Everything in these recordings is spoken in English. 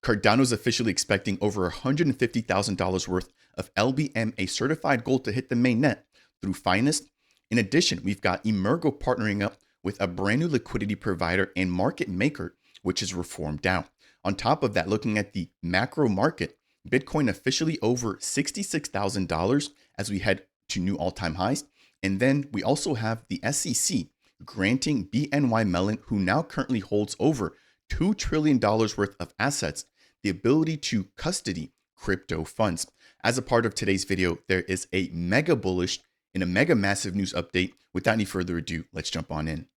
Cardano's officially expecting over $150,000 worth of LBMA certified gold to hit the mainnet through Finest. In addition, we've got Emurgo partnering up with a brand new liquidity provider and market maker, which is Reform DAO. On top of that, looking at the macro market, Bitcoin officially over $66,000 as we head to new all-time highs. And then we also have the SEC granting BNY Mellon, who now currently holds over $2 trillion worth of assets, the ability to custody crypto funds. As a part of today's video, there is a mega bullish and a mega massive news update. Without any further ado, let's jump on in.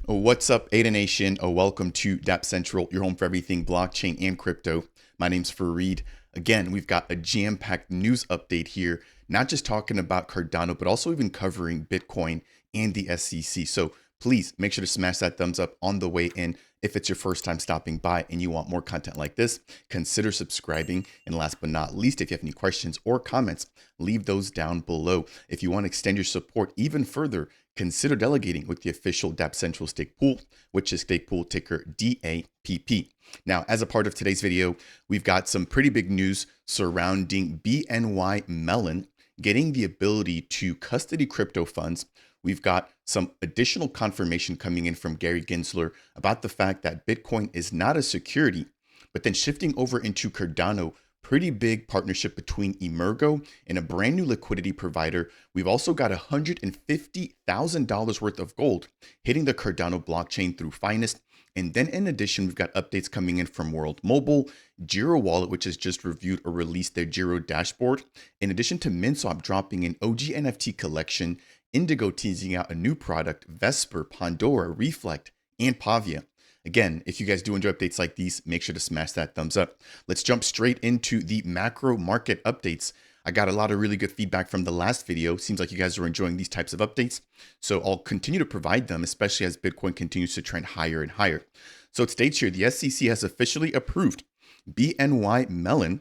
What's up, ADA Nation? Welcome to Dapp Central, your home for everything blockchain and crypto. My name's Fareed. Again, we've got a jam-packed news update here, not just talking about Cardano, but also even covering Bitcoin and the SEC. So please make sure to smash that thumbs up on the way in. If it's your first time stopping by and you want more content like this, consider subscribing. And last but not least, if you have any questions or comments, leave those down below. If you want to extend your support even further, consider delegating with the official Dapp Central stake pool, which is stake pool ticker DAPP. Now, as a part of today's video, we've got some pretty big news surrounding BNY Mellon getting the ability to custody crypto funds. We've got some additional confirmation coming in from Gary Gensler about the fact that Bitcoin is not a security, but then shifting over into Cardano, pretty big partnership between Emurgo and a brand new liquidity provider. We've also got $150,000 worth of gold hitting the Cardano blockchain through Finest. And then in addition, we've got updates coming in from World Mobile, Gero Wallet, which has just reviewed or released their Gero Dashboard. In addition to Minswap dropping an OG NFT collection, Indigo teasing out a new product, VESPR, Pondora, Reflect, and Pavia. Again, if you guys do enjoy updates like these, make sure to smash that thumbs up. Let's jump straight into the macro market updates. I got a lot of really good feedback from the last video. Seems like you guys are enjoying these types of updates. So I'll continue to provide them, especially as Bitcoin continues to trend higher and higher. So it states here, the SEC has officially approved BNY Mellon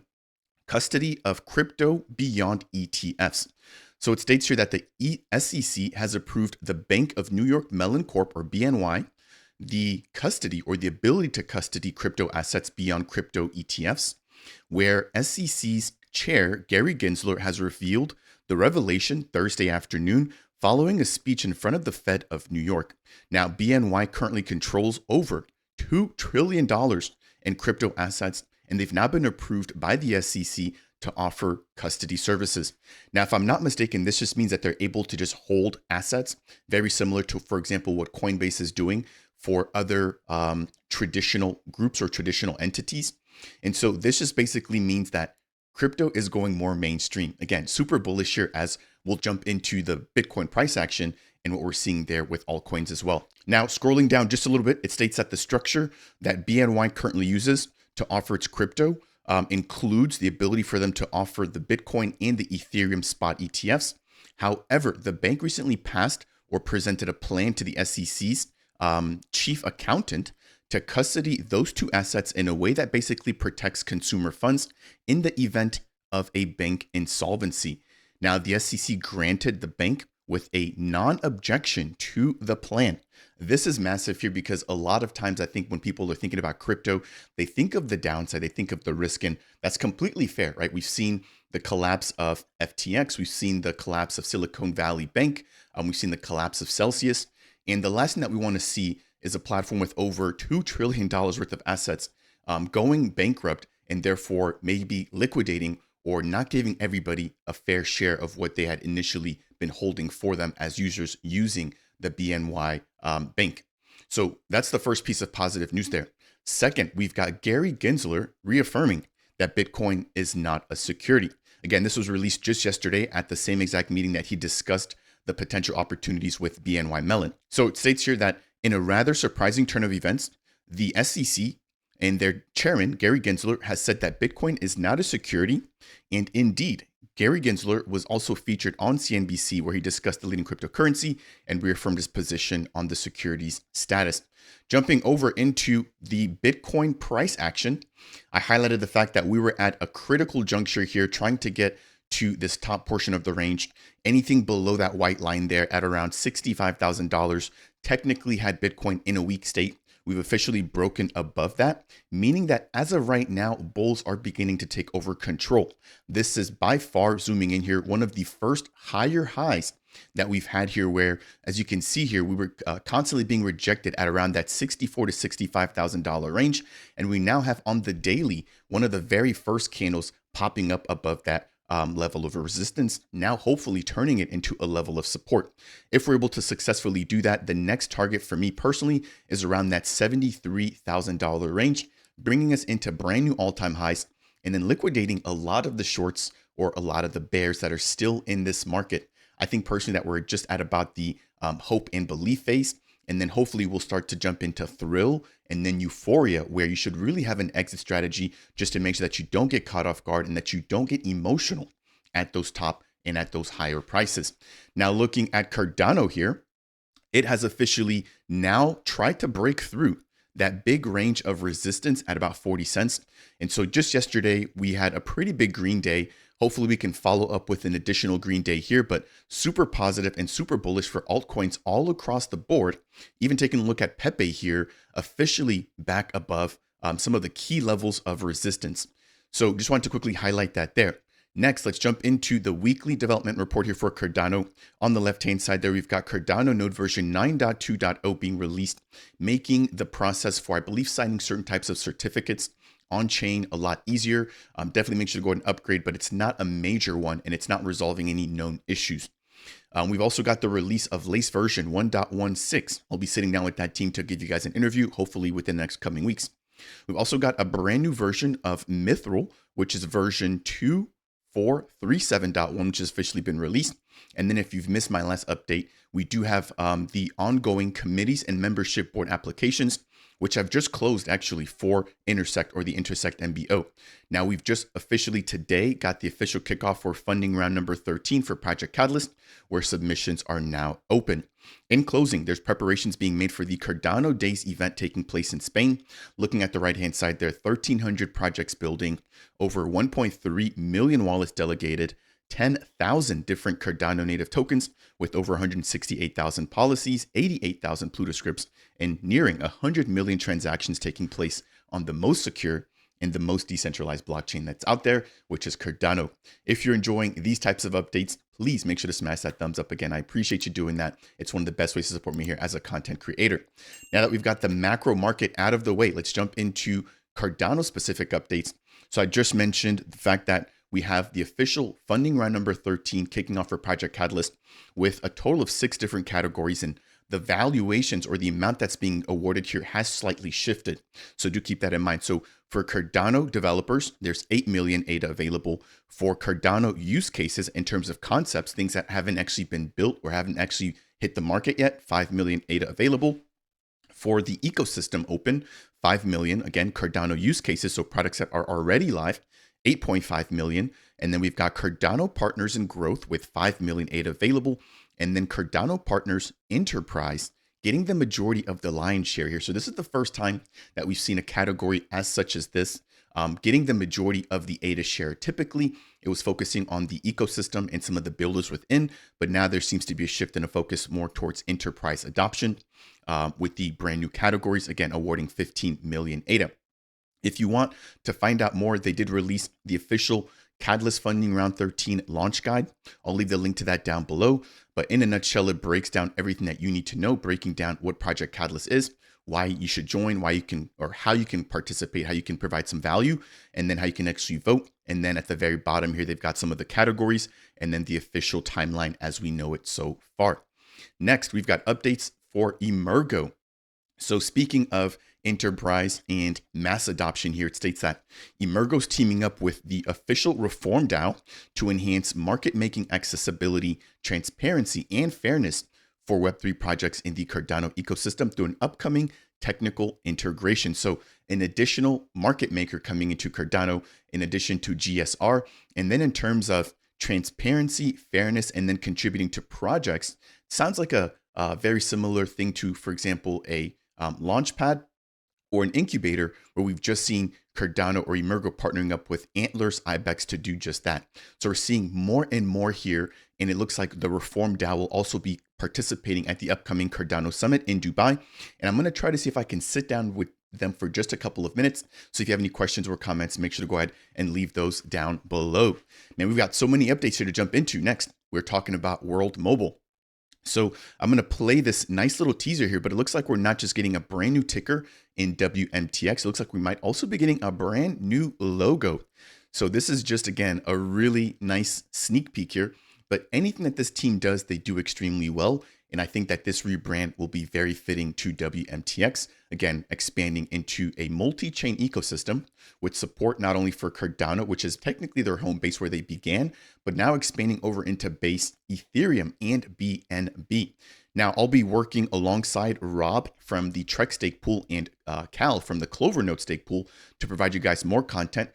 custody of crypto beyond ETFs. So it states here that the SEC has approved the Bank of New York Mellon Corp, or BNY, the custody or the ability to custody crypto assets beyond crypto ETFs, where SEC's chair, Gary Gensler, has revealed the revelation Thursday afternoon following a speech in front of the Fed of New York. Now, BNY currently controls over $2 trillion in crypto assets, and they've now been approved by the SEC to offer custody services. Now, if I'm not mistaken, this just means that they're able to just hold assets, very similar to, for example, what Coinbase is doing for other traditional groups or traditional entities. And so this just basically means that crypto is going more mainstream. Again, super bullish here as we'll jump into the Bitcoin price action and what we're seeing there with altcoins as well. Now, scrolling down just a little bit, it states that the structure that BNY currently uses to offer its crypto includes the ability for them to offer the Bitcoin and the Ethereum spot ETFs. However, the bank recently passed or presented a plan to the SEC's chief accountant to custody those two assets in a way that basically protects consumer funds in the event of a bank insolvency. Now, the SEC granted the bank with a non-objection to the plan. This is massive here because a lot of times I think when people are thinking about crypto, they think of the downside, they think of the risk, and that's completely fair, right? We've seen the collapse of FTX, we've seen the collapse of Silicon Valley Bank, we've seen the collapse of Celsius, and the last thing that we want to see is a platform with over $2 trillion worth of assets going bankrupt and therefore maybe liquidating or not giving everybody a fair share of what they had initially been holding for them as users using the BNY bank. So that's the first piece of positive news there. Second, we've got Gary Gensler reaffirming that Bitcoin is not a security. Again, this was released just yesterday at the same exact meeting that he discussed the potential opportunities with BNY Mellon. So it states here that in a rather surprising turn of events, the SEC and their chairman, Gary Gensler, has said that Bitcoin is not a security. And indeed, Gary Gensler was also featured on CNBC, where he discussed the leading cryptocurrency and reaffirmed his position on the security's status. Jumping over into the Bitcoin price action, I highlighted the fact that we were at a critical juncture here, trying to get to this top portion of the range. Anything below that white line there at around $65,000 technically had Bitcoin in a weak state. We've officially broken above that, meaning that as of right now, bulls are beginning to take over control. This is by far, zooming in here, one of the first higher highs that we've had here, where, as you can see here, we were constantly being rejected at around that $64,000 to $65,000 range. And we now have on the daily, one of the very first candles popping up above that level of resistance, now hopefully turning it into a level of support. If we're able to successfully do that, the next target for me personally is around that $73,000 range, bringing us into brand new all-time highs and then liquidating a lot of the shorts or a lot of the bears that are still in this market. I think personally that we're just at about the hope and belief phase. And then hopefully we'll start to jump into thrill and then euphoria, where you should really have an exit strategy just to make sure that you don't get caught off guard and that you don't get emotional at those top and at those higher prices. Now, looking at Cardano here, it has officially now tried to break through that big range of resistance at about 40 cents. And so just yesterday, we had a pretty big green day. Hopefully we can follow up with an additional green day here, but super positive and super bullish for altcoins all across the board. Even taking a look at Pepe here, officially back above some of the key levels of resistance. So just wanted to quickly highlight that there. Next, let's jump into the weekly development report here for Cardano. On the left-hand side there, we've got Cardano node version 9.2.0 being released, making the process for, I believe, signing certain types of certificates on-chain a lot easier. Definitely make sure to go ahead and upgrade, but it's not a major one and it's not resolving any known issues. We've also got the release of Lace version 1.16. I'll be sitting down with that team to give you guys an interview, hopefully within the next coming weeks. We've also got a brand new version of Mithril, which is version 2.4.37.1, which has officially been released. And then if you've missed my last update, we do have the ongoing committees and membership board applications, which have just closed actually for Intersect, or the Intersect MBO. Now we've just officially today got the official kickoff for funding round number 13 for Project Catalyst, where submissions are now open. In closing, there's preparations being made for the Cardano Days event taking place in Spain. Looking at the right-hand side there, 1,300 projects building, over 1.3 million wallets delegated, 10,000 different Cardano native tokens with over 168,000 policies, 88,000 Plutoscripts, and nearing 100 million transactions taking place on the most secure and the most decentralized blockchain that's out there, which is Cardano. If you're enjoying these types of updates, please make sure to smash that thumbs up again. I appreciate you doing that. It's one of the best ways to support me here as a content creator. Now that we've got the macro market out of the way, let's jump into Cardano specific updates. So I just mentioned the fact that we have the official funding round number 13 kicking off for Project Catalyst with a total of 6 different categories, and the valuations or the amount that's being awarded here has slightly shifted. So do keep that in mind. So for Cardano developers, there's 8 million ADA available. For Cardano use cases in terms of concepts, things that haven't actually been built or haven't actually hit the market yet, 5 million ADA available. For the ecosystem open, 5 million, again, Cardano use cases, so products that are already live, 8.5 million. And then we've got Cardano Partners in Growth with 5 million ADA available. And then Cardano Partners Enterprise getting the majority of the lion's share here. So this is the first time that we've seen a category as such as this, getting the majority of the ADA share. Typically, it was focusing on the ecosystem and some of the builders within, but now there seems to be a shift and a focus more towards enterprise adoption with the brand new categories, again, awarding 15 million ADA. If you want to find out more, they did release the official Catalyst Funding Round 13 launch guide. I'll leave the link to that down below. But in a nutshell, it breaks down everything that you need to know, breaking down what Project Catalyst is, why you should join, why you can, or how you can participate, how you can provide some value, and then how you can actually vote. And then at the very bottom here, they've got some of the categories and then the official timeline as we know it so far. Next, we've got updates for Emurgo. So speaking of enterprise and mass adoption here, it states that Emurgo's teaming up with the official Reform DAO to enhance market-making accessibility, transparency, and fairness for Web3 projects in the Cardano ecosystem through an upcoming technical integration. So an additional market maker coming into Cardano in addition to GSR. And then in terms of transparency, fairness, and then contributing to projects, sounds like a very similar thing to, for example, a Launchpad or an incubator where we've just seen Cardano or Emurgo partnering up with Antlers Ibex to do just that. So we're seeing more and more here, and it looks like the Reform DAO will also be participating at the upcoming Cardano Summit in Dubai. And I'm going to try to see if I can sit down with them for just a couple of minutes. So if you have any questions or comments, make sure to go ahead and leave those down below. Man, we've got so many updates here to jump into. Next, we're talking about World Mobile. So I'm going to play this nice little teaser here, but it looks like we're not just getting a brand new ticker in WMTx. It looks like we might also be getting a brand new logo. So this is just, again, a really nice sneak peek here. But anything that this team does, they do extremely well. And I think that this rebrand will be very fitting to WMTx. Again, expanding into a multi-chain ecosystem with support not only for Cardano, which is technically their home base where they began, but now expanding over into base Ethereum and BNB. Now, I'll be working alongside Rob from the Trek stake pool and Cal from the Clovernode stake pool to provide you guys more content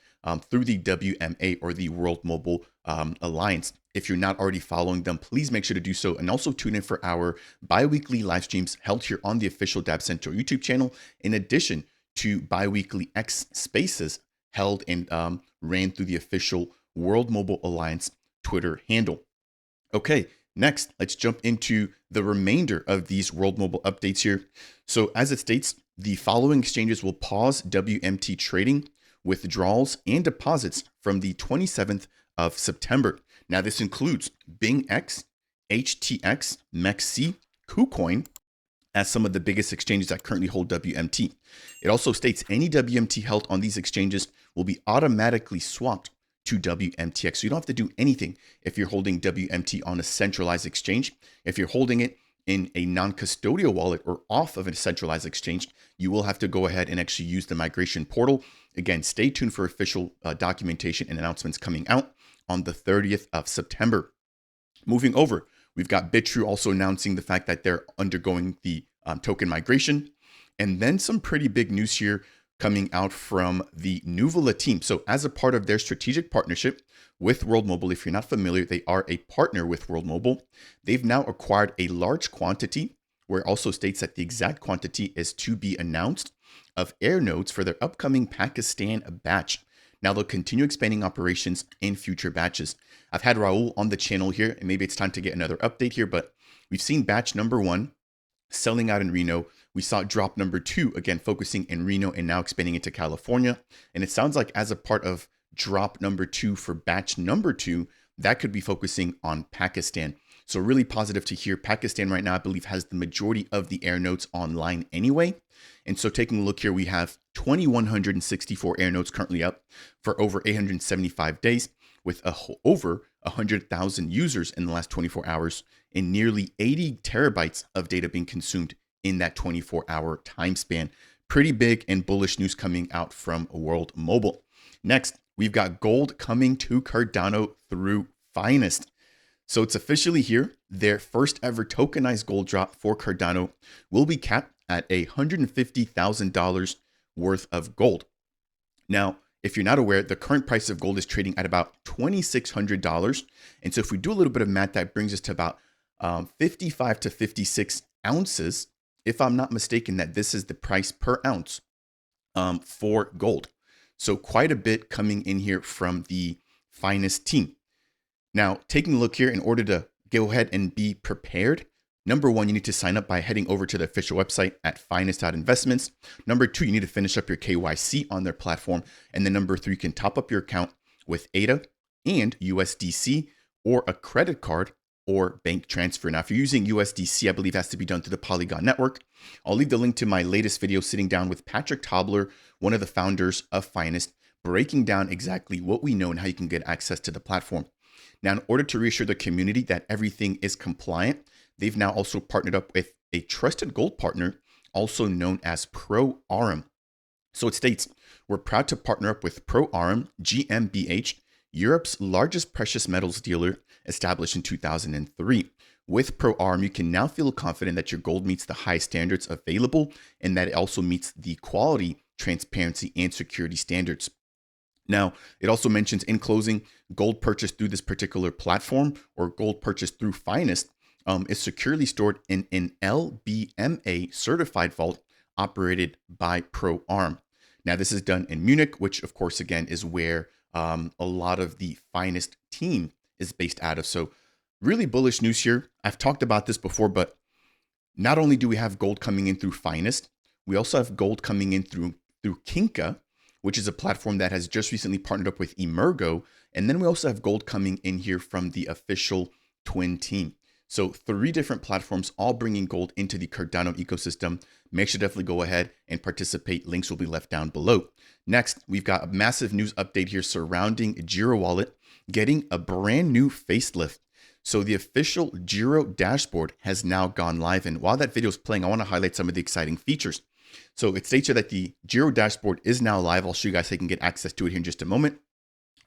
through the WMA or the World Mobile Alliance. If you're not already following them, please make sure to do so, and also tune in for our bi-weekly live streams held here on the official Dapp Central YouTube channel, in addition to bi-weekly X Spaces held and ran through the official World Mobile Alliance Twitter handle. Okay, next, let's jump into the remainder of these World Mobile updates here. So as it states, the following exchanges will pause WMT trading, withdrawals, and deposits from the 27th of September. Now, this includes BingX, HTX, MEXC, KuCoin as some of the biggest exchanges that currently hold WMT. It also states any WMT held on these exchanges will be automatically swapped to WMTx. So you don't have to do anything if you're holding WMT on a centralized exchange. If you're holding it in a non-custodial wallet or off of a centralized exchange, you will have to go ahead and actually use the migration portal. Again, stay tuned for official documentation and announcements coming out on the 30th of September. Moving over, we've got BitTrue also announcing the fact that they're undergoing the token migration. And then some pretty big news here coming out from the Nuvola team. So as a part of their strategic partnership with World Mobile, if you're not familiar, they are a partner with World Mobile. They've now acquired a large quantity, where it also states that the exact quantity is to be announced, of air nodes for their upcoming Pakistan batch. Now they'll continue expanding operations in future batches. I've had Raul on the channel here, and maybe it's time to get another update here, but we've seen batch number 1 selling out in Reno. We saw drop number 2, again, focusing in Reno and now expanding into California. And it sounds like as a part of drop number 2 for batch number 2, that could be focusing on Pakistan. So really positive to hear. Pakistan right now, I believe, has the majority of the air nodes online anyway. And so taking a look here, we have 2,164 air nodes currently up for over 875 days, with over 100,000 users in the last 24 hours and nearly 80 terabytes of data being consumed in that 24-hour time span. Pretty big and bullish news coming out from World Mobile. Next, we've got gold coming to Cardano through Finest. So it's officially here. Their first ever tokenized gold drop for Cardano will be capped at $150,000 worth of gold. Now, if you're not aware, the current price of gold is trading at about $2,600. And so if we do a little bit of math, that brings us to about 55 to 56 ounces. If I'm not mistaken, that this is the price per ounce for gold. So quite a bit coming in here from the Finest team. Now, taking a look here, in order to go ahead and be prepared, number 1, you need to sign up by heading over to the official website at finest.investments. Number 2, you need to finish up your KYC on their platform. And then number 3, you can top up your account with ADA and USDC or a credit card or bank transfer. Now, if you're using USDC, I believe it has to be done through the Polygon network. I'll leave the link to my latest video sitting down with Patrick Tobler, one of the founders of Finest, breaking down exactly what we know and how you can get access to the platform. Now, in order to reassure the community that everything is compliant, they've now also partnered up with a trusted gold partner, also known as ProArm. So it states, we're proud to partner up with ProArm GmbH, Europe's largest precious metals dealer, established in 2003. With ProArm, you can now feel confident that your gold meets the high standards available and that it also meets the quality, transparency, and security standards. Now, it also mentions in closing, gold purchased through this particular platform or gold purchased through Finest is securely stored in an LBMA certified vault operated by ProArm. Now, this is done in Munich, which of course, again, is where a lot of the finest team is based out of. So really bullish news here. I've talked about this before, but not only do we have gold coming in through Finest, we also have gold coming in through Kinka, which is a platform that has just recently partnered up with Emurgo. And then we also have gold coming in here from the official Twin team. So 3 different platforms all bringing gold into the Cardano ecosystem. Make sure to definitely go ahead and participate. Links will be left down below. Next, we've got a massive news update here surrounding Gero Wallet getting a brand new facelift. So the official Gero Dashboard has now gone live. And while that video is playing, I want to highlight some of the exciting features. So it states here that the Gero Dashboard is now live. I'll show you guys how you can get access to it here in just a moment.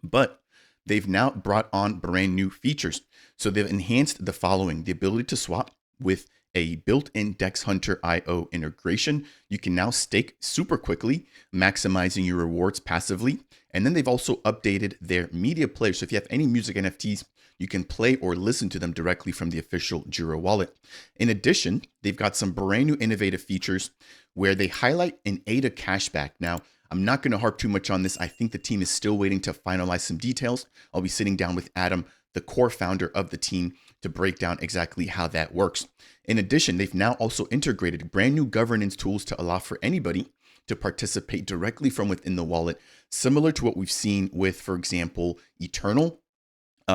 But they've now brought on brand new features. So they've enhanced the following: the ability to swap with a built-in Dex Hunter IO integration. You can now stake super quickly, maximizing your rewards passively. And then they've also updated their media player. So if you have any music NFTs, you can play or listen to them directly from the official Gero wallet. In addition, they've got some brand new innovative features where they highlight an ADA cashback. Now, I'm not going to harp too much on this. I think the team is still waiting to finalize some details. I'll be sitting down with Adam, the core founder of the team, to break down exactly how that works. In addition, they've now also integrated brand new governance tools to allow for anybody to participate directly from within the wallet, similar to what we've seen with, for example, Eternal.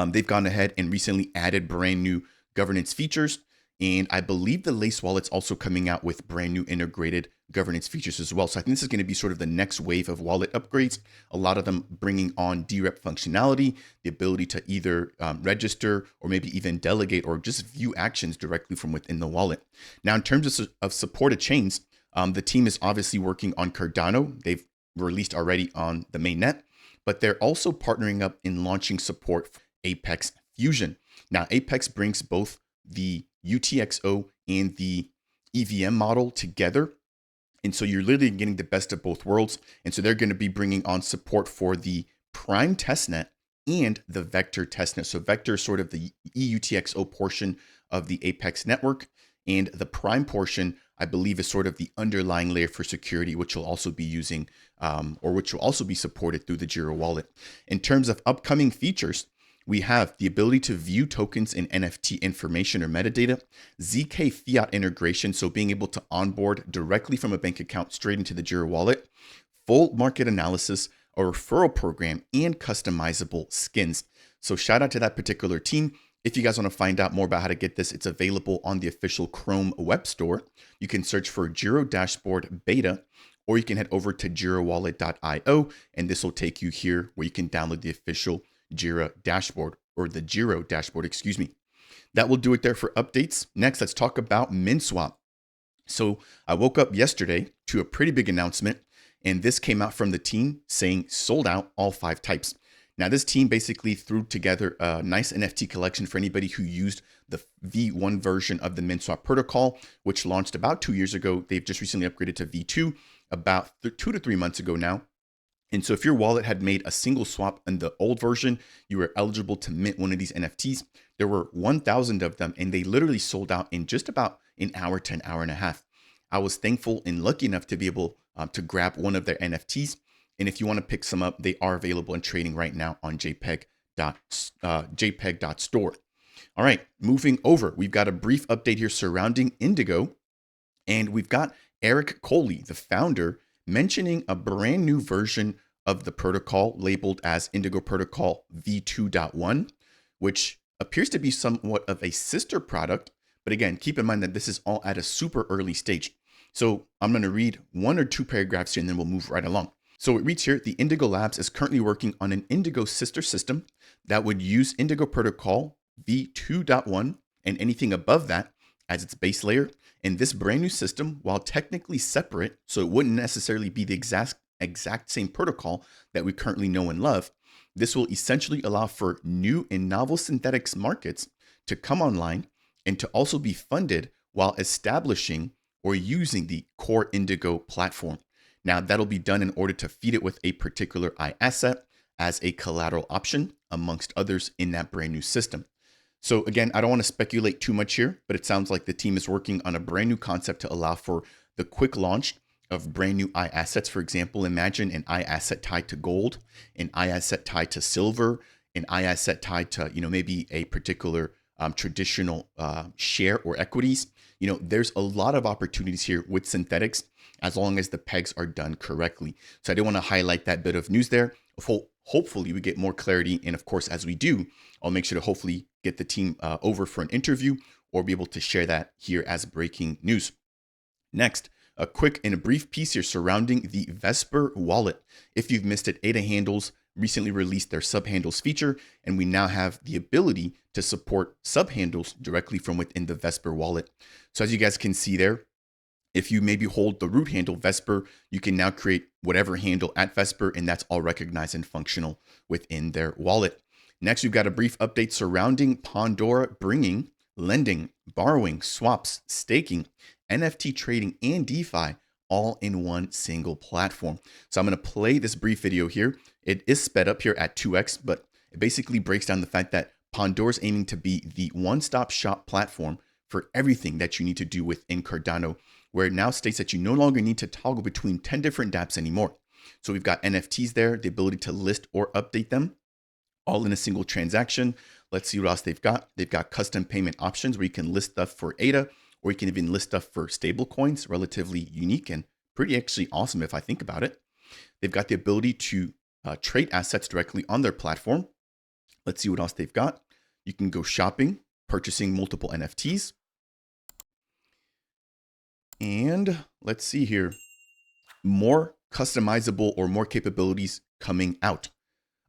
They've gone ahead and recently added brand new governance features. And I believe the Lace wallet's also coming out with brand new integrated governance features as well. So I think this is going to be sort of the next wave of wallet upgrades. A lot of them bringing on DREP functionality, the ability to either register or maybe even delegate or just view actions directly from within the wallet. Now, in terms of supported chains, the team is obviously working on Cardano. They've released already on the mainnet, but they're also partnering up in launching support for Apex Fusion. Now, Apex brings both the UTXO and the EVM model together. And so you're literally getting the best of both worlds. And so they're going to be bringing on support for the Prime testnet and the Vector testnet. So Vector is sort of the EUTXO portion of the Apex network. And the Prime portion, I believe, is sort of the underlying layer for security, which will also be using or which will also be supported through the Gero wallet. In terms of upcoming features, we have the ability to view tokens and NFT information or metadata, ZK fiat integration, so being able to onboard directly from a bank account straight into the Gero wallet, full market analysis, a referral program, and customizable skins. So shout out to that particular team. If you guys want to find out more about how to get this, it's available on the official Chrome web store. You can search for Gero Dashboard Beta, or you can head over to gerowallet.io, and this will take you here where you can download the official Gero Dashboard, or the Gero Dashboard, excuse me. That will do it there for updates. Next, let's talk about Minswap. So I woke up yesterday to a pretty big announcement, and this came out from the team saying sold out all 5 types. Now, this team basically threw together a nice NFT collection for anybody who used the V1 version of the Minswap protocol, which launched about 2 years ago. They've just recently upgraded to V2 about 2 to 3 months ago now. And so if your wallet had made a single swap in the old version, you were eligible to mint one of these NFTs. There were 1,000 of them, and they literally sold out in just about an hour to an hour and a half. I was thankful and lucky enough to be able to grab one of their NFTs. And if you want to pick some up, they are available and trading right now on jpeg.store. All right, moving over. We've got a brief update here surrounding Indigo. And we've got Eric Coley, the founder, mentioning a brand new version of the protocol labeled as Indigo Protocol v2.1, which appears to be somewhat of a sister product. But again, keep in mind that this is all at a super early stage. So I'm going to read 1 or 2 paragraphs here and then we'll move right along. So it reads here, the Indigo Labs is currently working on an Indigo sister system that would use Indigo Protocol v2.1 and anything above that as its base layer. And this brand new system, while technically separate, so it wouldn't necessarily be the exact same protocol that we currently know and love, this will essentially allow for new and novel synthetics markets to come online and to also be funded while establishing or using the core Indigo platform. Now, that'll be done in order to feed it with a particular asset as a collateral option, amongst others in that brand new system. So again, I don't want to speculate too much here, but it sounds like the team is working on a brand new concept to allow for the quick launch of brand new I assets. For example, imagine an I asset tied to gold, an I asset tied to silver, an I asset tied to, maybe a particular traditional share or equities. There's a lot of opportunities here with synthetics as long as the pegs are done correctly. So I did want to highlight that bit of news there. Hopefully we get more clarity. And of course, as we do, I'll make sure to hopefully get the team over for an interview or be able to share that here as breaking news. Next, a quick and a brief piece here surrounding the VESPR wallet. If you've missed it, ADA Handles recently released their Subhandles feature, and we now have the ability to support Subhandles directly from within the VESPR wallet. So as you guys can see there, if you maybe hold the root handle VESPR, you can now create whatever handle at VESPR, and that's all recognized and functional within their wallet. Next, we've got a brief update surrounding Pondora bringing lending, borrowing, swaps, staking, NFT trading, and DeFi all in one single platform. So I'm going to play this brief video here. It is sped up here at 2x, but it basically breaks down the fact that Pondora is aiming to be the one-stop shop platform for everything that you need to do within Cardano, where it now states that you no longer need to toggle between 10 different dApps anymore. So we've got NFTs there, the ability to list or update them all in a single transaction. Let's see what else they've got. They've got custom payment options where you can list stuff for ADA, or you can even list stuff for stable coins, relatively unique and pretty actually awesome if I think about it. They've got the ability to trade assets directly on their platform. Let's see what else they've got. You can go shopping, purchasing multiple NFTs. And let's see here, more customizable or more capabilities coming out.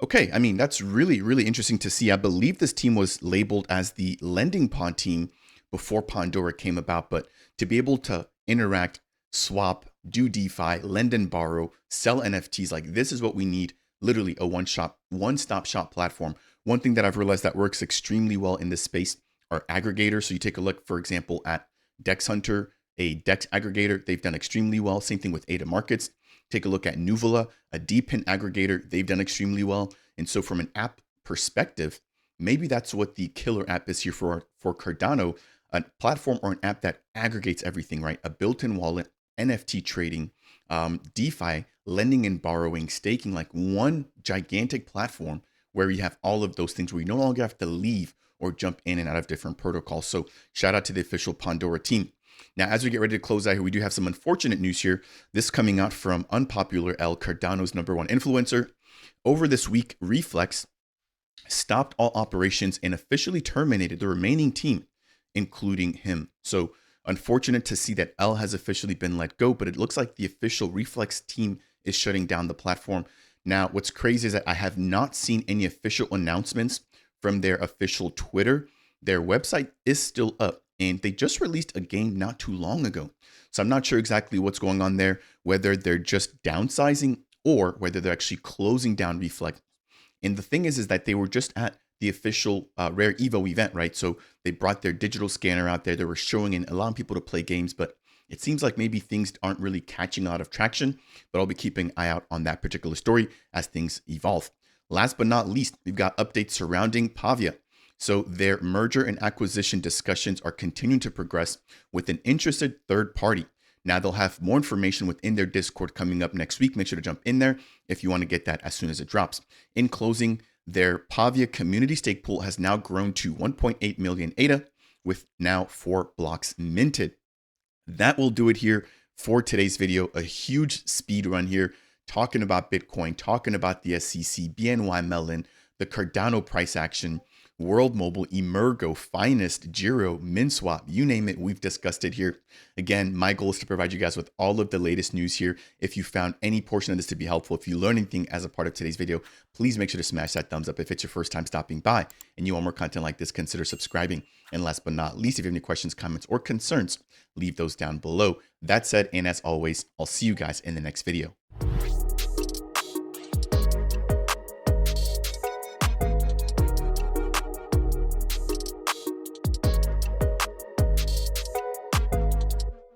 Okay, I mean, that's really, really interesting to see. I believe this team was labeled as the lending pod team before Pondora came about, but to be able to interact, swap, do DeFi, lend and borrow, sell NFTs, like this is what we need, literally a one-stop shop platform. One thing that I've realized that works extremely well in this space are aggregators. So you take a look, for example, at Dex Hunter, a DEX aggregator. They've done extremely well. Same thing with ADA Markets. Take a look at Nuvola, a DPIN aggregator. They've done extremely well. And so from an app perspective, maybe that's what the killer app is here for Cardano, a platform or an app that aggregates everything, right? A built-in wallet, NFT trading, DeFi, lending and borrowing, staking, like one gigantic platform where you have all of those things where you no longer have to leave or jump in and out of different protocols. So shout out to the official Pondora team. Now, as we get ready to close out here, we do have some unfortunate news here. This coming out from Unpopular L, Cardano's #1 influencer. Over this week, Reflex stopped all operations and officially terminated the remaining team, including him. So unfortunate to see that L has officially been let go, but it looks like the official Reflex team is shutting down the platform. Now, what's crazy is that I have not seen any official announcements from their official Twitter. Their website is still up, and they just released a game not too long ago. So I'm not sure exactly what's going on there, whether they're just downsizing or whether they're actually closing down Reflex. And the thing is that they were just at the official Rare Evo event, right? So they brought their digital scanner out there. They were showing and allowing people to play games, but it seems like maybe things aren't really catching out of traction, but I'll be keeping an eye out on that particular story as things evolve. Last but not least, we've got updates surrounding Pavia. So their merger and acquisition discussions are continuing to progress with an interested third party. Now they'll have more information within their Discord coming up next week. Make sure to jump in there if you want to get that as soon as it drops. In closing, their Pavia community stake pool has now grown to 1.8 million ADA with now 4 blocks minted. That will do it here for today's video. A huge speed run here, talking about Bitcoin, talking about the SEC, BNY Mellon, the Cardano price action, World Mobile, Emurgo, Finest, Gero, Minswap, you name it, we've discussed it here. Again, my goal is to provide you guys with all of the latest news here. If you found any portion of this to be helpful, if you learned anything as a part of today's video, please make sure to smash that thumbs up. If it's your first time stopping by and you want more content like this, consider subscribing. And last but not least, if you have any questions, comments, or concerns, leave those down below. That said, and as always, I'll see you guys in the next video.